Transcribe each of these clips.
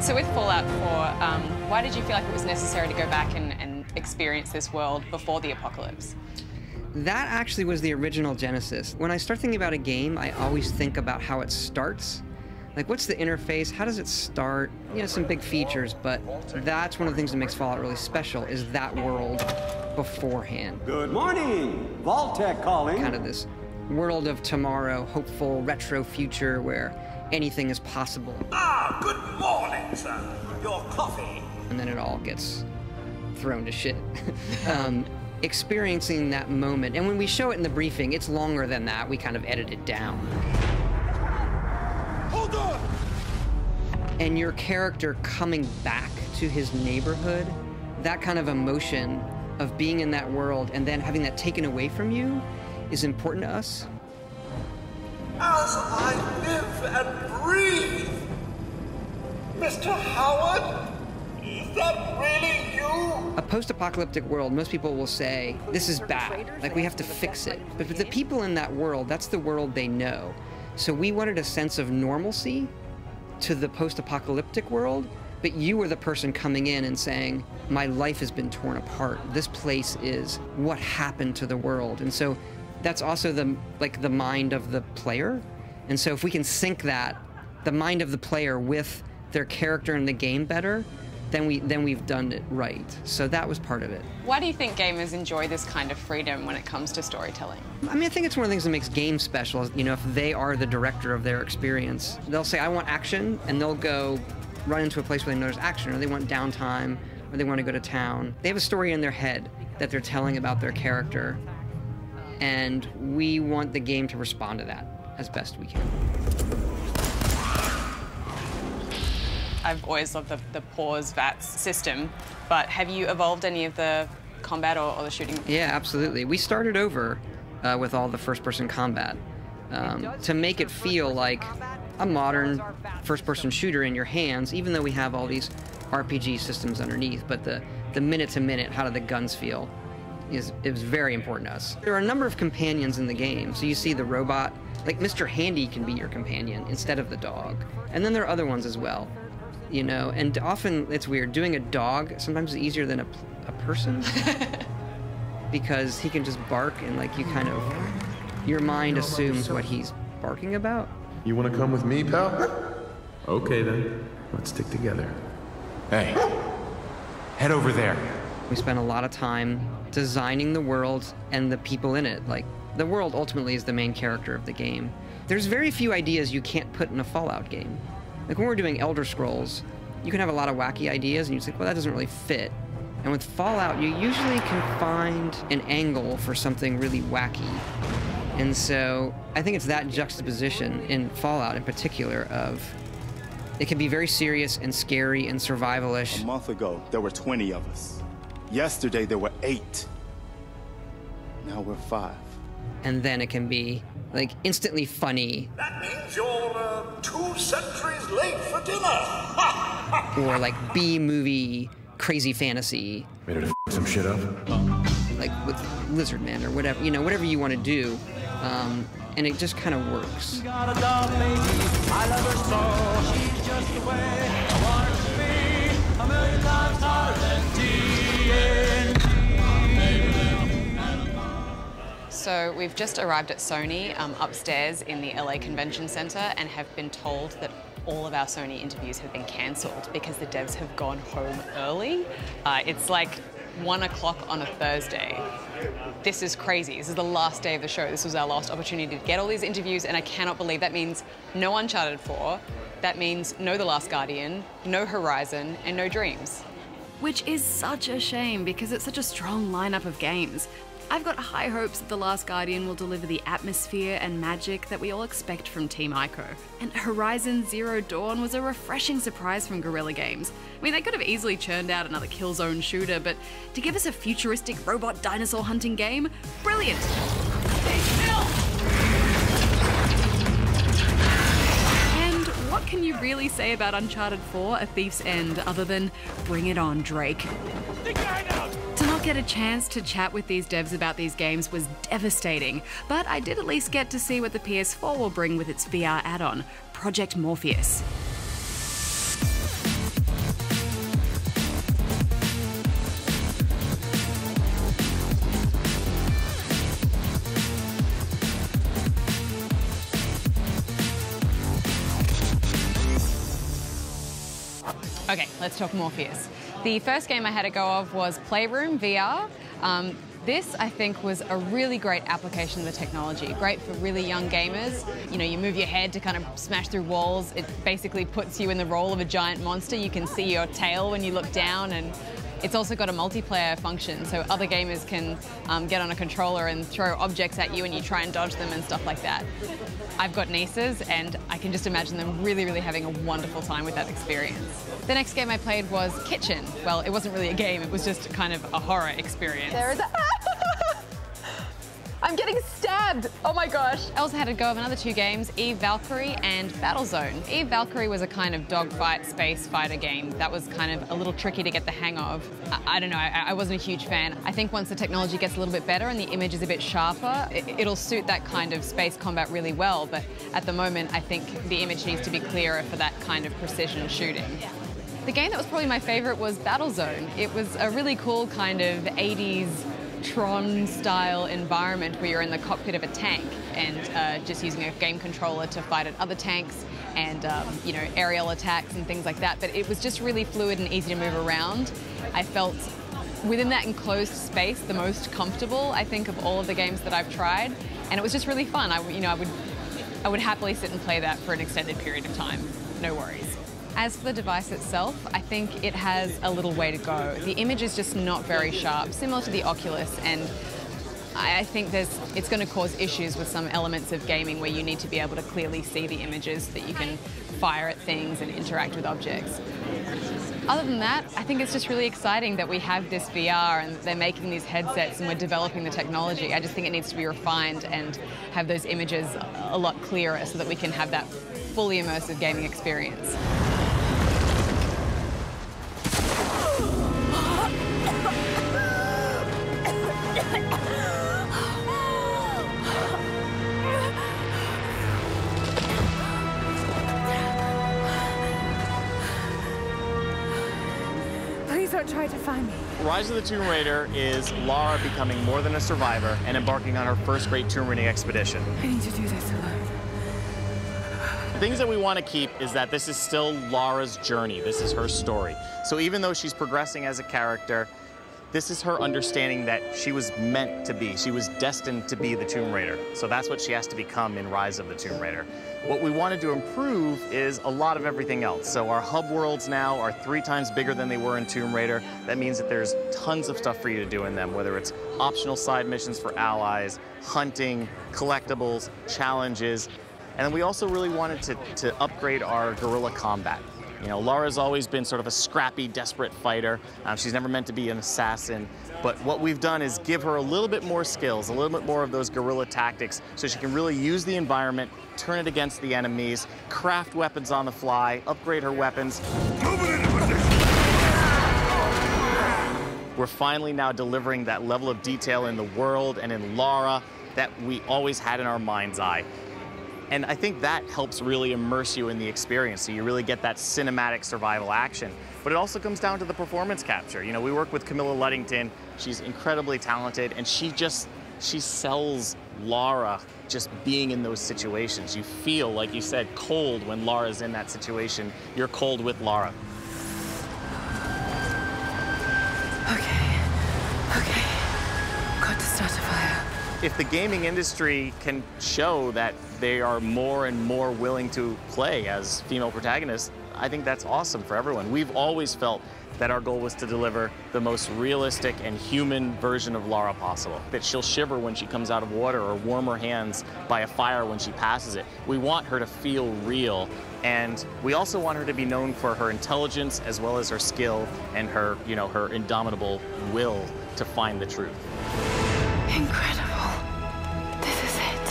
So with Fallout 4, why did you feel like it was necessary to go back and experience this world before the apocalypse? That actually was the original genesis. When I start thinking about a game, I always think about how it starts. Like, what's the interface? How does it start? You know, some big features, but that's one of the things that makes Fallout really special, is that world beforehand. Good morning! Vault-Tec calling. Kind of this world of tomorrow, hopeful, retro future where anything is possible. Ah, good morning, sir. Your coffee. And then it all gets thrown to shit. Experiencing that moment, and when we show it in the briefing, it's longer than that. We kind of edit it down. Hold on! And your character coming back to his neighborhood, that kind of emotion of being in that world and then having that taken away from you is important to us. As I live and breathe, Mr. Howard, is that really you? A post-apocalyptic world, most people will say, this is bad, like we have to fix it. But for the people in that world, that's the world they know. So we wanted a sense of normalcy to the post-apocalyptic world, but you were the person coming in and saying, my life has been torn apart. This place is what happened to the world. And so that's also the mind of the player. And so if we can sync that, the mind of the player with their character in the game better, then we've done it right. So that was part of it. Why do you think gamers enjoy this kind of freedom when it comes to storytelling? I mean, I think it's one of the things that makes games special. You know, if they are the director of their experience, they'll say, I want action, and they'll go run into a place where they know there's action, or they want downtime, or they want to go to town. They have a story in their head that they're telling about their character, and we want the game to respond to that as best we can. I've always loved the pause VATS system, but have you evolved any of the combat or the shooting? Yeah, absolutely. We started over with all the first-person combat to make it feel like a modern first-person shooter in your hands, even though we have all these RPG systems underneath. But the minute-to-minute, how do the guns feel, is very important to us. There are a number of companions in the game. So you see the robot, like Mr. Handy can be your companion instead of the dog. And then there are other ones as well. You know, and often it's weird. Doing a dog sometimes is easier than a person because he can just bark and like you kind of, your mind assumes what he's barking about. You want to come with me, pal? Okay then, let's stick together. Hey, head over there. We spent a lot of time designing the world and the people in it. Like, the world ultimately is the main character of the game. There's very few ideas you can't put in a Fallout game. Like when we're doing Elder Scrolls, you can have a lot of wacky ideas and you think, well, that doesn't really fit. And with Fallout, you usually can find an angle for something really wacky. And so I think it's that juxtaposition in Fallout in particular of, it can be very serious and scary and survivalish. A month ago, there were 20 of us. Yesterday, there were 8. Now we're 5. And then it can be like instantly funny. That means you're 2 centuries late for dinner. Or like B-movie crazy fantasy. Ready to some shit up? Like with Lizard Man or whatever, you know, whatever you want to do. And it just kind of works. So we've just arrived at Sony upstairs in the LA Convention Center and have been told that all of our Sony interviews have been cancelled because the devs have gone home early. It's like 1 o'clock on a Thursday. This is crazy. This is the last day of the show. This was our last opportunity to get all these interviews, and I cannot believe that means no Uncharted 4. That means no The Last Guardian, no Horizon, and no Dreams. Which is such a shame because it's such a strong lineup of games. I've got high hopes that The Last Guardian will deliver the atmosphere and magic that we all expect from Team Ico. And Horizon Zero Dawn was a refreshing surprise from Guerrilla Games. I mean, they could have easily churned out another Killzone shooter, but to give us a futuristic robot dinosaur hunting game, brilliant! Stay still! And what can you really say about Uncharted 4: A Thief's End other than bring it on, Drake? To not get a chance to chat with these devs about these games was devastating, but I did at least get to see what the PS4 will bring with its VR add-on, Project Morpheus. Okay, let's talk Morpheus. The first game I had a go of was Playroom VR. This, I think, was a really great application of the technology. Great for really young gamers. You know, you move your head to kind of smash through walls. It basically puts you in the role of a giant monster. You can see your tail when you look down, and it's also got a multiplayer function, so other gamers can get on a controller and throw objects at you and you try and dodge them and stuff like that. I've got nieces and I can just imagine them really, really having a wonderful time with that experience. The next game I played was Kitchen. Well, it wasn't really a game, it was just kind of a horror experience. There is a... I'm getting stabbed! Oh my gosh. I also had a go of another 2 games, Eve Valkyrie and Battlezone. Eve Valkyrie was a kind of dogfight space fighter game that was kind of a little tricky to get the hang of. I don't know, I wasn't a huge fan. I think once the technology gets a little bit better and the image is a bit sharper, it'll suit that kind of space combat really well, but at the moment I think the image needs to be clearer for that kind of precision shooting. The game that was probably my favorite was Battlezone. It was a really cool kind of 80s Tron-style environment where you're in the cockpit of a tank and just using a game controller to fight at other tanks and you know, aerial attacks and things like that. But it was just really fluid and easy to move around. I felt within that enclosed space the most comfortable, I think, of all of the games that I've tried, and it was just really fun. I would happily sit and play that for an extended period of time. No worries. As for the device itself, I think it has a little way to go. The image is just not very sharp, similar to the Oculus, and I think it's going to cause issues with some elements of gaming where you need to be able to clearly see the images so that you can fire at things and interact with objects. Other than that, I think it's just really exciting that we have this VR and they're making these headsets and we're developing the technology. I just think it needs to be refined and have those images a lot clearer so that we can have that fully immersive gaming experience. Please don't try to find me. Rise of the Tomb Raider is Lara becoming more than a survivor and embarking on her first great tomb raiding expedition. I need to do this alone. Things that we want to keep is that this is still Lara's journey. This is her story. So even though she's progressing as a character, this is her understanding that she was meant to be. She was destined to be the Tomb Raider. So that's what she has to become in Rise of the Tomb Raider. What we wanted to improve is a lot of everything else. So our hub worlds now are 3 times bigger than they were in Tomb Raider. That means that there's tons of stuff for you to do in them, whether it's optional side missions for allies, hunting, collectibles, challenges. And then we also really wanted to upgrade our guerrilla combat. You know, Lara's always been sort of a scrappy, desperate fighter. She's never meant to be an assassin. But what we've done is give her a little bit more skills, a little bit more of those guerrilla tactics, so she can really use the environment, turn it against the enemies, craft weapons on the fly, upgrade her weapons. We're finally now delivering that level of detail in the world and in Lara that we always had in our mind's eye. And I think that helps really immerse you in the experience, so you really get that cinematic survival action. But it also comes down to the performance capture. You know, we work with Camilla Luddington. She's incredibly talented, and she sells Lara just being in those situations. You feel, like you said, cold when Lara's in that situation. You're cold with Lara. Okay. Got to start a fire. If the gaming industry can show that they are more and more willing to play as female protagonists, I think that's awesome for everyone. We've always felt that our goal was to deliver the most realistic and human version of Lara possible. That she'll shiver when she comes out of water or warm her hands by a fire when she passes it. We want her to feel real, and we also want her to be known for her intelligence as well as her skill and her, you know, her indomitable will to find the truth. Incredible. This is it.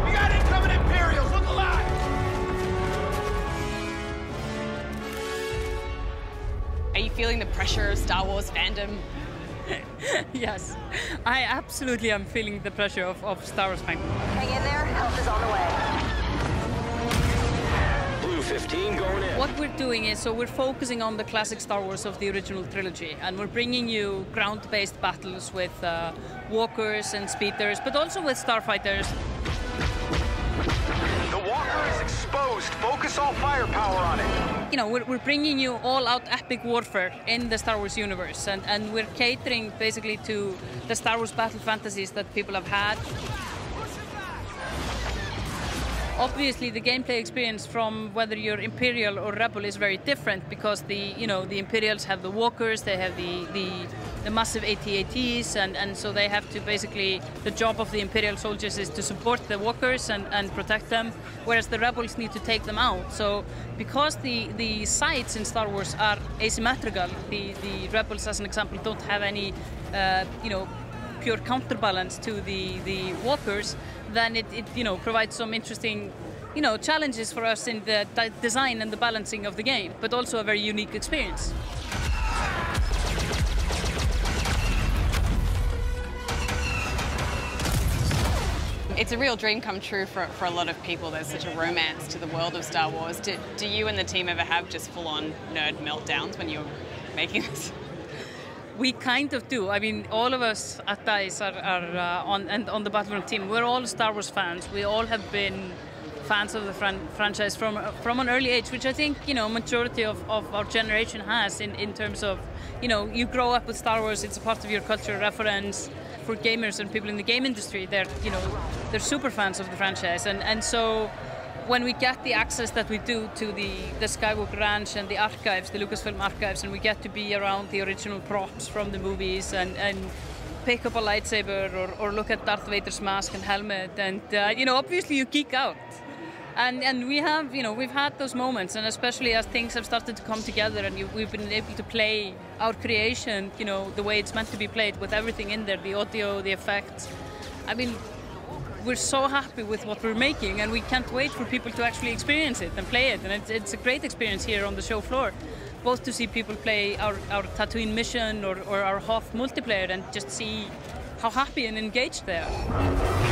We got incoming Imperials! Look alive! Are you feeling the pressure of Star Wars fandom? Yes, I absolutely am feeling the pressure of Star Wars fandom. Hang in there, help is on the way. Blue 15 going in. What we're doing is, so we're focusing on the classic Star Wars of the original trilogy, and we're bringing you ground-based battles with walkers and speeders, but also with starfighters. The walker is exposed coast. Focus all firepower on it. You know, we're bringing you all-out epic warfare in the Star Wars universe, and we're catering basically to the Star Wars battle fantasies that people have had. Obviously, the gameplay experience from whether you're Imperial or Rebel is very different because the Imperials have the walkers, they have the massive AT-ATs, and so they have to basically, the job of the Imperial soldiers is to support the walkers and protect them, whereas the Rebels need to take them out. So because the sides in Star Wars are asymmetrical, the Rebels, as an example, don't have any pure counterbalance to the walkers, then it provides some interesting challenges for us in the design and the balancing of the game, but also a very unique experience. It's a real dream come true for a lot of people. There's such a romance to the world of Star Wars. Do you and the team ever have just full-on nerd meltdowns when you're making this? We kind of do. I mean, all of us at DICE are on the Battlefront team. We're all Star Wars fans. We all have been fans of the franchise from an early age, which I think majority of our generation has in terms of you grow up with Star Wars. It's a part of your cultural reference. For gamers and people in the game industry, they're super fans of the franchise, and so when we get the access that we do to the Skywalker Ranch and the archives, the Lucasfilm archives, and we get to be around the original props from the movies and pick up a lightsaber or look at Darth Vader's mask and helmet, and obviously you geek out. And we have, we've had those moments, and especially as things have started to come together and we've been able to play our creation, the way it's meant to be played, with everything in there, the audio, the effects. I mean, we're so happy with what we're making, and we can't wait for people to actually experience it and play it. And it's a great experience here on the show floor, both to see people play our Tatooine mission or our Hoth multiplayer and just see how happy and engaged they are.